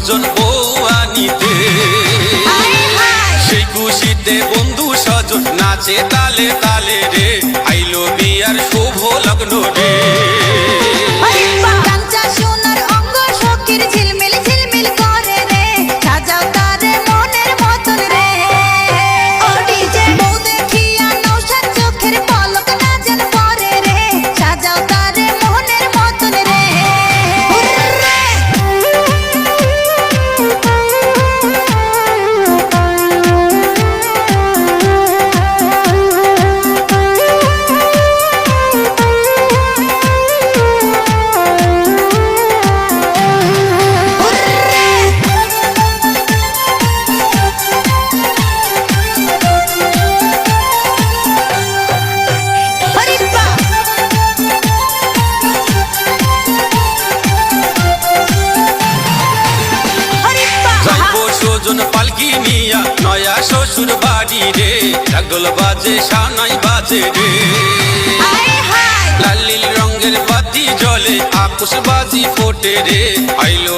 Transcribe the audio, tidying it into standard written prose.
স্বজন বউ আনিতে সেই খুশিতে বন্ধু স্বজন নাচে তালে তালে রে আইলো বিয়ার শুভ লগ্ন রে পালকি নিয়া নয়া শ্বশুর বাড়ি রে ঢাকঢোল বাজে সানাই বাজে রে লাল নীল রঙের বাতি জ্বলে আকুশ বাজি ফোটে রে আইলো